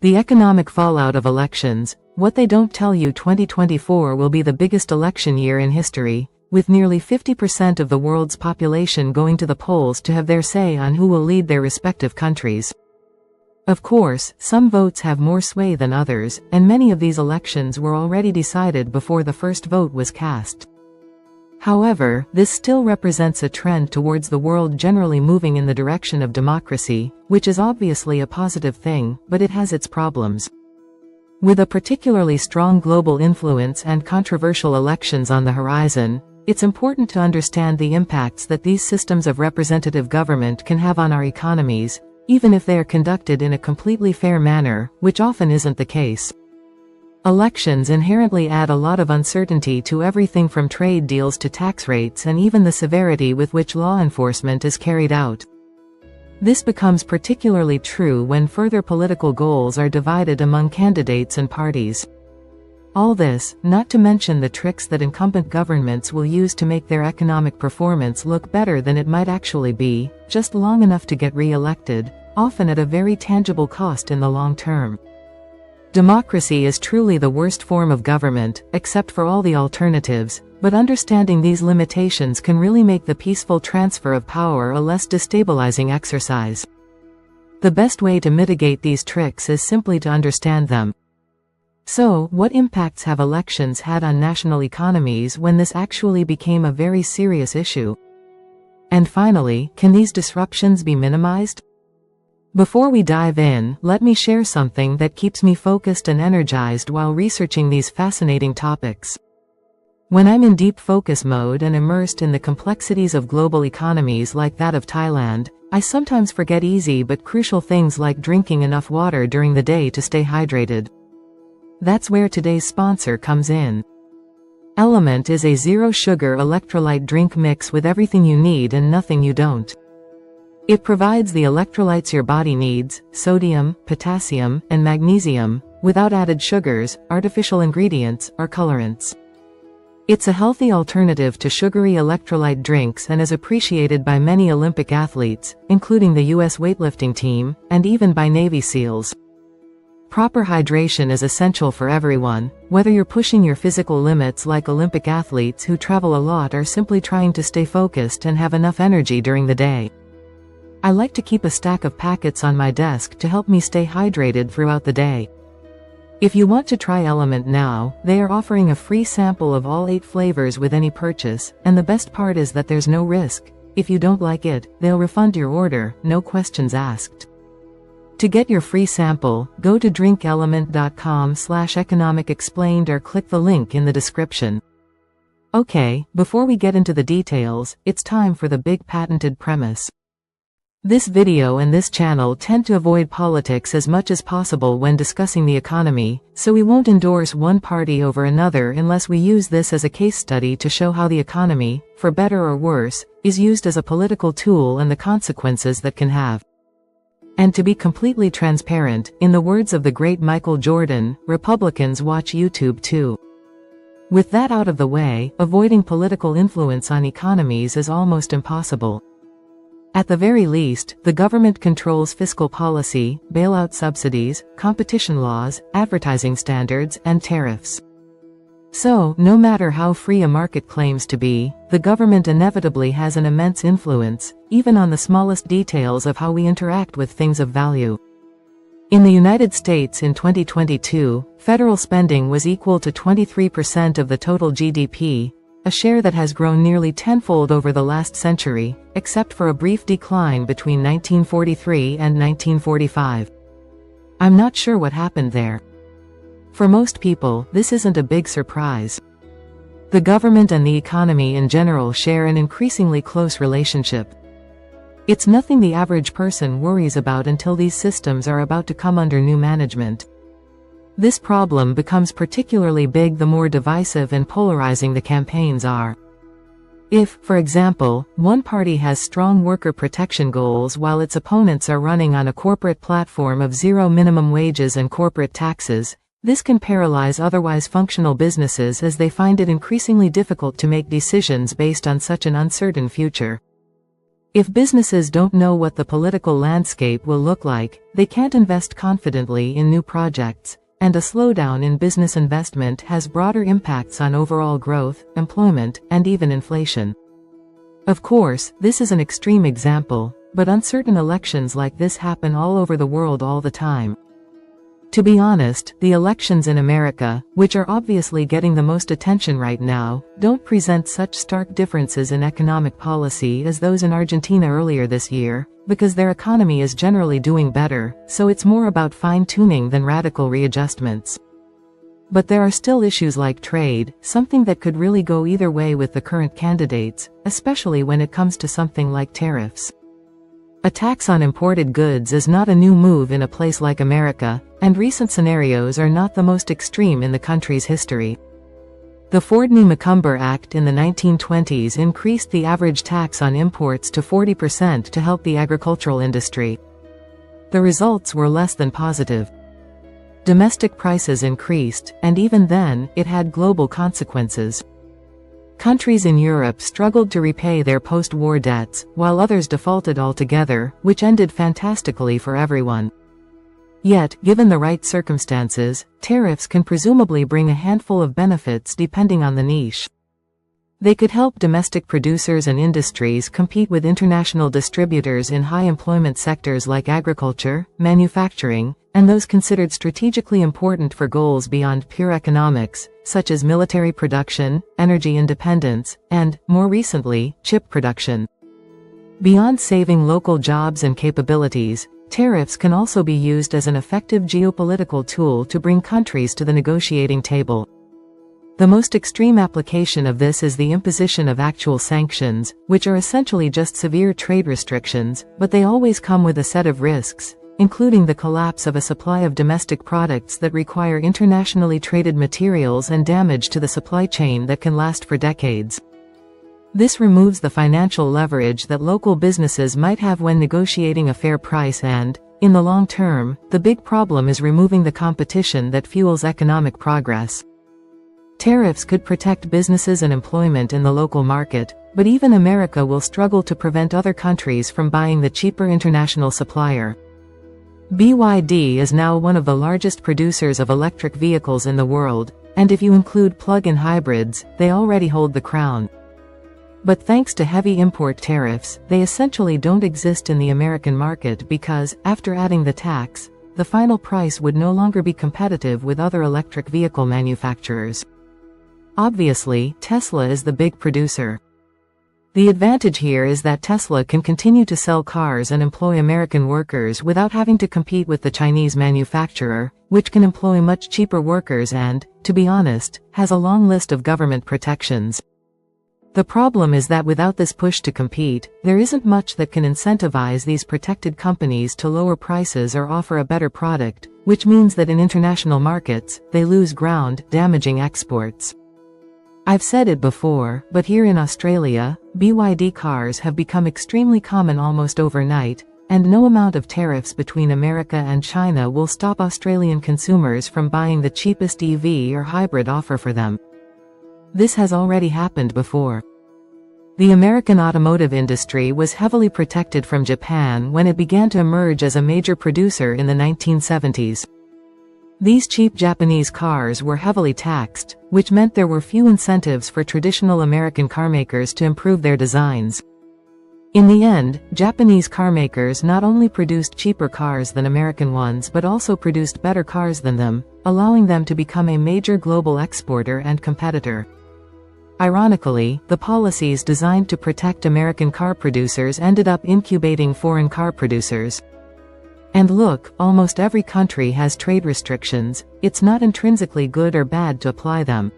The economic fallout of elections. What they don't tell you: 2024 will be the biggest election year in history, with nearly 50% of the world's population going to the polls to have their say on who will lead their respective countries. Of course, some votes have more sway than others, and many of these elections were already decided before the first vote was cast. However, this still represents a trend towards the world generally moving in the direction of democracy, which is obviously a positive thing, but it has its problems. With a particularly strong global influence and controversial elections on the horizon, it's important to understand the impacts that these systems of representative government can have on our economies, even if they are conducted in a completely fair manner, which often isn't the case. Elections inherently add a lot of uncertainty to everything from trade deals to tax rates and even the severity with which law enforcement is carried out. This becomes particularly true when further political goals are divided among candidates and parties. All this, not to mention the tricks that incumbent governments will use to make their economic performance look better than it might actually be, just long enough to get re-elected, often at a very tangible cost in the long term. Democracy is truly the worst form of government, except for all the alternatives, but understanding these limitations can really make the peaceful transfer of power a less destabilizing exercise. The best way to mitigate these tricks is simply to understand them. So, what impacts have elections had on national economies when this actually became a very serious issue? And finally, can these disruptions be minimized? Before we dive in, let me share something that keeps me focused and energized while researching these fascinating topics. When I'm in deep focus mode and immersed in the complexities of global economies like that of Thailand, I sometimes forget easy but crucial things like drinking enough water during the day to stay hydrated. That's where today's sponsor comes in. Element is a zero-sugar electrolyte drink mix with everything you need and nothing you don't. It provides the electrolytes your body needs: sodium, potassium, and magnesium, without added sugars, artificial ingredients, or colorants. It's a healthy alternative to sugary electrolyte drinks and is appreciated by many Olympic athletes, including the US weightlifting team, and even by Navy SEALs. Proper hydration is essential for everyone, whether you're pushing your physical limits like Olympic athletes who travel a lot or simply trying to stay focused and have enough energy during the day. I like to keep a stack of packets on my desk to help me stay hydrated throughout the day. If you want to try Element now, they are offering a free sample of all 8 flavors with any purchase, and the best part is that there's no risk. If you don't like it, they'll refund your order, no questions asked. To get your free sample, go to drinkelement.com/economic-explained or click the link in the description. Okay, before we get into the details, it's time for the big patented premise. This video and this channel tend to avoid politics as much as possible when discussing the economy, so we won't endorse one party over another unless we use this as a case study to show how the economy, for better or worse, is used as a political tool and the consequences that can have. And to be completely transparent, in the words of the great Michael Jordan, Republicans watch YouTube too. With that out of the way, avoiding political influence on economies is almost impossible. At the very least, the government controls fiscal policy, bailout subsidies, competition laws, advertising standards, and tariffs. So, no matter how free a market claims to be, the government inevitably has an immense influence, even on the smallest details of how we interact with things of value. In the United States in 2022, federal spending was equal to 23% of the total GDP, a share that has grown nearly tenfold over the last century, except for a brief decline between 1943 and 1945. I'm not sure what happened there. For most people, this isn't a big surprise. The government and the economy in general share an increasingly close relationship. It's nothing the average person worries about until these systems are about to come under new management. This problem becomes particularly big the more divisive and polarizing the campaigns are. If, for example, one party has strong worker protection goals while its opponents are running on a corporate platform of zero minimum wages and corporate taxes, this can paralyze otherwise functional businesses as they find it increasingly difficult to make decisions based on such an uncertain future. If businesses don't know what the political landscape will look like, they can't invest confidently in new projects, and a slowdown in business investment has broader impacts on overall growth, employment, and even inflation. Of course, this is an extreme example, but uncertain elections like this happen all over the world all the time. To be honest, the elections in America, which are obviously getting the most attention right now, don't present such stark differences in economic policy as those in Argentina earlier this year, because their economy is generally doing better, so it's more about fine-tuning than radical readjustments. But there are still issues like trade, something that could really go either way with the current candidates, especially when it comes to something like tariffs. A tax on imported goods is not a new move in a place like America, and recent scenarios are not the most extreme in the country's history. The Fordney-McCumber Act in the 1920s increased the average tax on imports to 40% to help the agricultural industry. The results were less than positive. Domestic prices increased, and even then, it had global consequences. Countries in Europe struggled to repay their post-war debts, while others defaulted altogether, which ended fantastically for everyone. Yet, given the right circumstances, tariffs can presumably bring a handful of benefits depending on the niche. They could help domestic producers and industries compete with international distributors in high-employment sectors like agriculture, manufacturing, and those considered strategically important for goals beyond pure economics, such as military production, energy independence, and, more recently, chip production. Beyond saving local jobs and capabilities, tariffs can also be used as an effective geopolitical tool to bring countries to the negotiating table. The most extreme application of this is the imposition of actual sanctions, which are essentially just severe trade restrictions, but they always come with a set of risks, including the collapse of a supply of domestic products that require internationally traded materials and damage to the supply chain that can last for decades. This removes the financial leverage that local businesses might have when negotiating a fair price and, in the long term, the big problem is removing the competition that fuels economic progress. Tariffs could protect businesses and employment in the local market, but even America will struggle to prevent other countries from buying the cheaper international supplier. BYD is now one of the largest producers of electric vehicles in the world, and if you include plug-in hybrids, they already hold the crown. But thanks to heavy import tariffs, they essentially don't exist in the American market because, after adding the tax, the final price would no longer be competitive with other electric vehicle manufacturers. Obviously, Tesla is the big producer. The advantage here is that Tesla can continue to sell cars and employ American workers without having to compete with the Chinese manufacturer, which can employ much cheaper workers and, to be honest, has a long list of government protections. The problem is that without this push to compete, there isn't much that can incentivize these protected companies to lower prices or offer a better product, which means that in international markets, they lose ground, damaging exports. I've said it before, but here in Australia, BYD cars have become extremely common almost overnight, and no amount of tariffs between America and China will stop Australian consumers from buying the cheapest EV or hybrid offer for them. This has already happened before. The American automotive industry was heavily protected from Japan when it began to emerge as a major producer in the 1970s. These cheap Japanese cars were heavily taxed, which meant there were few incentives for traditional American carmakers to improve their designs. In the end, Japanese carmakers not only produced cheaper cars than American ones but also produced better cars than them, allowing them to become a major global exporter and competitor. Ironically, the policies designed to protect American car producers ended up incubating foreign car producers. And look, almost every country has trade restrictions, it's not intrinsically good or bad to apply them.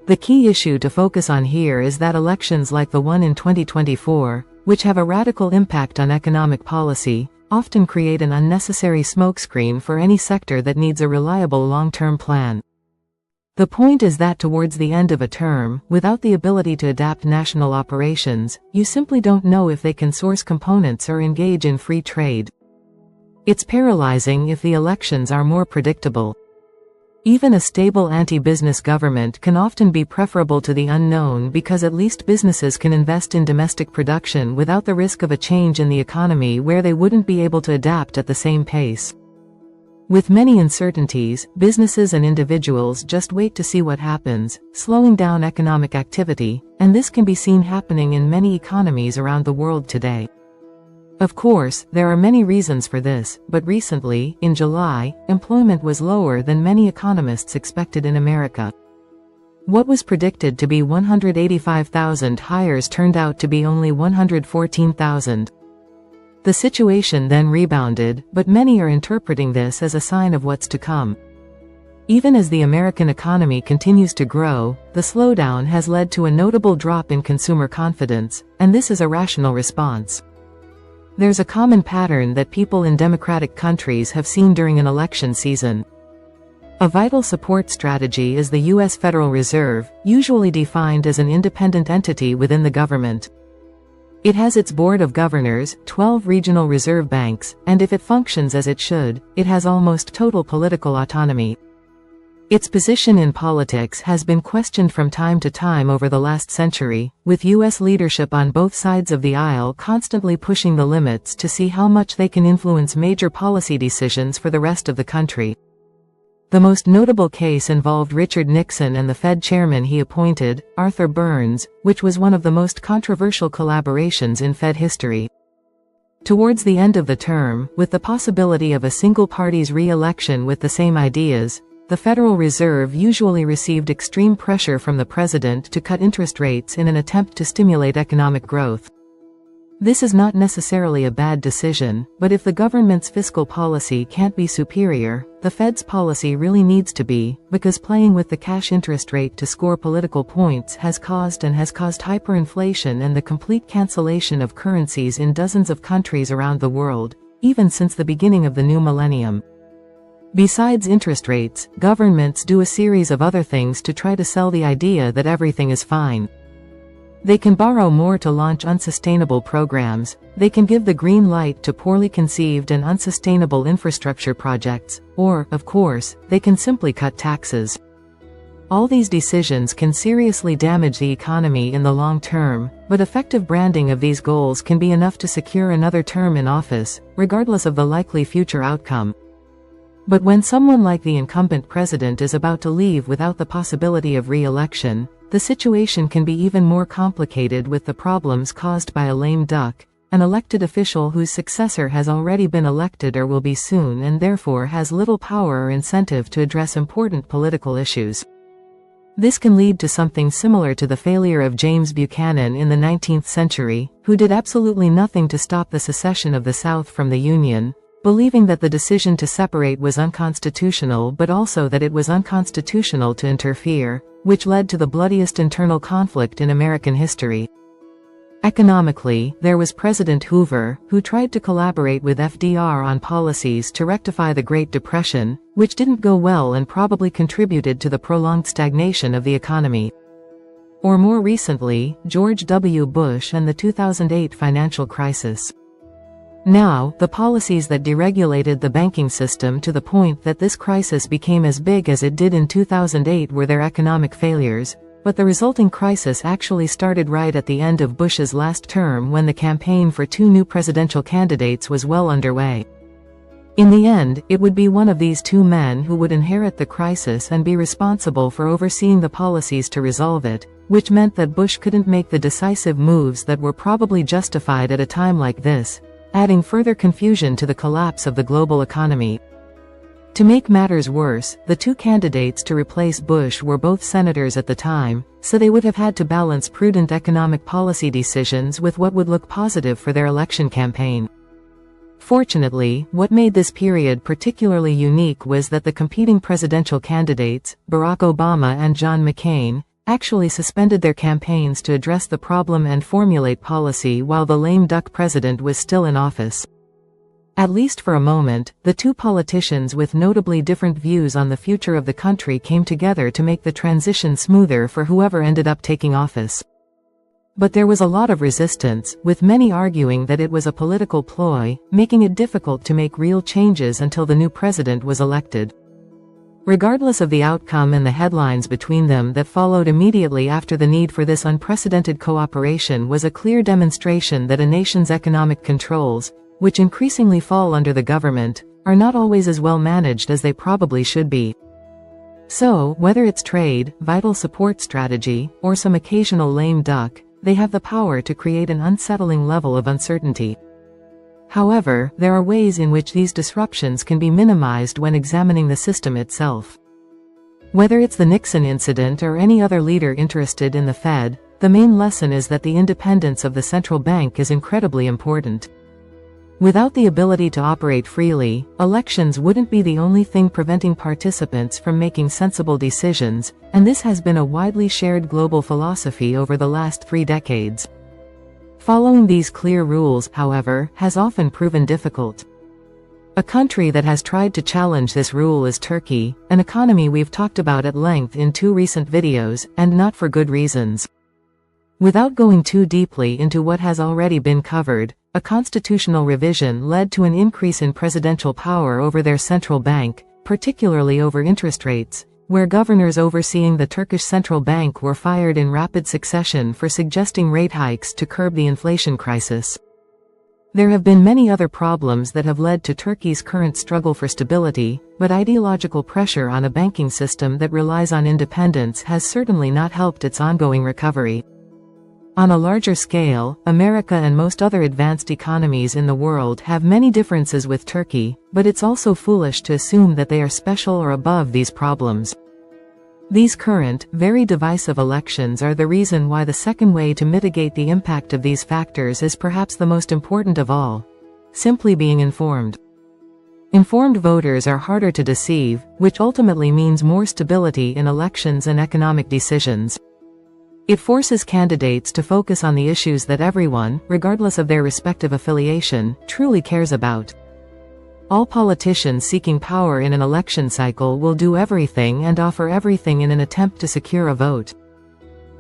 The key issue to focus on here is that elections like the one in 2024, which have a radical impact on economic policy, often create an unnecessary smokescreen for any sector that needs a reliable long-term plan. The point is that towards the end of a term, without the ability to adapt national operations, you simply don't know if they can source components or engage in free trade. It's paralyzing if the elections are more predictable. Even a stable anti-business government can often be preferable to the unknown because at least businesses can invest in domestic production without the risk of a change in the economy where they wouldn't be able to adapt at the same pace. With many uncertainties, businesses and individuals just wait to see what happens, slowing down economic activity, and this can be seen happening in many economies around the world today. Of course, there are many reasons for this, but recently, in July, employment was lower than many economists expected in America. What was predicted to be 185,000 hires turned out to be only 114,000. The situation then rebounded, but many are interpreting this as a sign of what's to come. Even as the American economy continues to grow, the slowdown has led to a notable drop in consumer confidence, and this is a rational response. There's a common pattern that people in democratic countries have seen during an election season. A vital support strategy is the U.S. Federal Reserve, usually defined as an independent entity within the government. It has its board of governors, 12 regional reserve banks, and if it functions as it should, it has almost total political autonomy. Its position in politics has been questioned from time to time over the last century, with U.S. leadership on both sides of the aisle constantly pushing the limits to see how much they can influence major policy decisions for the rest of the country. The most notable case involved Richard Nixon and the Fed chairman he appointed, Arthur Burns, which was one of the most controversial collaborations in Fed history. Towards the end of the term, with the possibility of a single party's re-election with the same ideas, the Federal Reserve usually received extreme pressure from the president to cut interest rates in an attempt to stimulate economic growth. This is not necessarily a bad decision, but if the government's fiscal policy can't be superior, the Fed's policy really needs to be, because playing with the cash interest rate to score political points has caused hyperinflation and the complete cancellation of currencies in dozens of countries around the world, even since the beginning of the new millennium. Besides interest rates, governments do a series of other things to try to sell the idea that everything is fine. They can borrow more to launch unsustainable programs, they can give the green light to poorly conceived and unsustainable infrastructure projects, or, of course, they can simply cut taxes. All these decisions can seriously damage the economy in the long term, but effective branding of these goals can be enough to secure another term in office, regardless of the likely future outcome. But when someone like the incumbent president is about to leave without the possibility of re-election, the situation can be even more complicated with the problems caused by a lame duck, an elected official whose successor has already been elected or will be soon and therefore has little power or incentive to address important political issues. This can lead to something similar to the failure of James Buchanan in the 19th century, who did absolutely nothing to stop the secession of the South from the Union, believing that the decision to separate was unconstitutional but also that it was unconstitutional to interfere, which led to the bloodiest internal conflict in American history. Economically, there was President Hoover, who tried to collaborate with FDR on policies to rectify the Great Depression, which didn't go well and probably contributed to the prolonged stagnation of the economy. Or more recently, George W. Bush and the 2008 financial crisis. Now, the policies that deregulated the banking system to the point that this crisis became as big as it did in 2008 were their economic failures, but the resulting crisis actually started right at the end of Bush's last term when the campaign for two new presidential candidates was well underway. In the end, it would be one of these two men who would inherit the crisis and be responsible for overseeing the policies to resolve it, which meant that Bush couldn't make the decisive moves that were probably justified at a time like this, adding further confusion to the collapse of the global economy. To make matters worse, the two candidates to replace Bush were both senators at the time, so they would have had to balance prudent economic policy decisions with what would look positive for their election campaign. Fortunately, what made this period particularly unique was that the competing presidential candidates, Barack Obama and John McCain, actually suspended their campaigns to address the problem and formulate policy while the lame duck president was still in office. At least for a moment, the two politicians with notably different views on the future of the country came together to make the transition smoother for whoever ended up taking office. But there was a lot of resistance, with many arguing that it was a political ploy, making it difficult to make real changes until the new president was elected. Regardless of the outcome and the headlines between them that followed immediately after, the need for this unprecedented cooperation was a clear demonstration that a nation's economic controls, which increasingly fall under the government, are not always as well managed as they probably should be. So, whether it's trade, vital support strategy, or some occasional lame duck, they have the power to create an unsettling level of uncertainty. However, there are ways in which these disruptions can be minimized when examining the system itself. Whether it's the Nixon incident or any other leader interested in the Fed, the main lesson is that the independence of the central bank is incredibly important. Without the ability to operate freely, elections wouldn't be the only thing preventing participants from making sensible decisions, and this has been a widely shared global philosophy over the last 3 decades. Following these clear rules, however, has often proven difficult. A country that has tried to challenge this rule is Turkey, an economy we've talked about at length in 2 recent videos, and not for good reasons. Without going too deeply into what has already been covered, a constitutional revision led to an increase in presidential power over their central bank, particularly over interest rates, where governors overseeing the Turkish central bank were fired in rapid succession for suggesting rate hikes to curb the inflation crisis. There have been many other problems that have led to Turkey's current struggle for stability, but ideological pressure on a banking system that relies on independence has certainly not helped its ongoing recovery. On a larger scale, America and most other advanced economies in the world have many differences with Turkey, but it's also foolish to assume that they are special or above these problems. These current, very divisive elections are the reason why the second way to mitigate the impact of these factors is perhaps the most important of all: simply being informed. Informed voters are harder to deceive, which ultimately means more stability in elections and economic decisions. It forces candidates to focus on the issues that everyone, regardless of their respective affiliation, truly cares about. All politicians seeking power in an election cycle will do everything and offer everything in an attempt to secure a vote.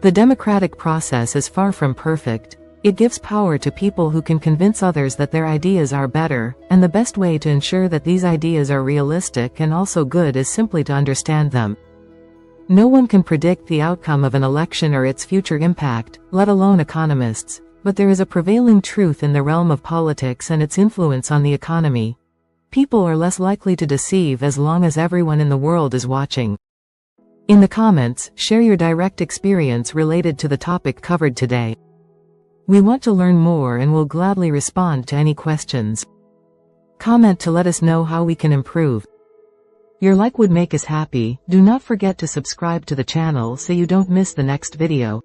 The democratic process is far from perfect. It gives power to people who can convince others that their ideas are better, and the best way to ensure that these ideas are realistic and also good is simply to understand them. No one can predict the outcome of an election or its future impact, let alone economists, but there is a prevailing truth in the realm of politics and its influence on the economy. People are less likely to deceive as long as everyone in the world is watching. In the comments, share your direct experience related to the topic covered today. We want to learn more and will gladly respond to any questions. Comment to let us know how we can improve. Your like would make us happy. Do not forget to subscribe to the channel so you don't miss the next video.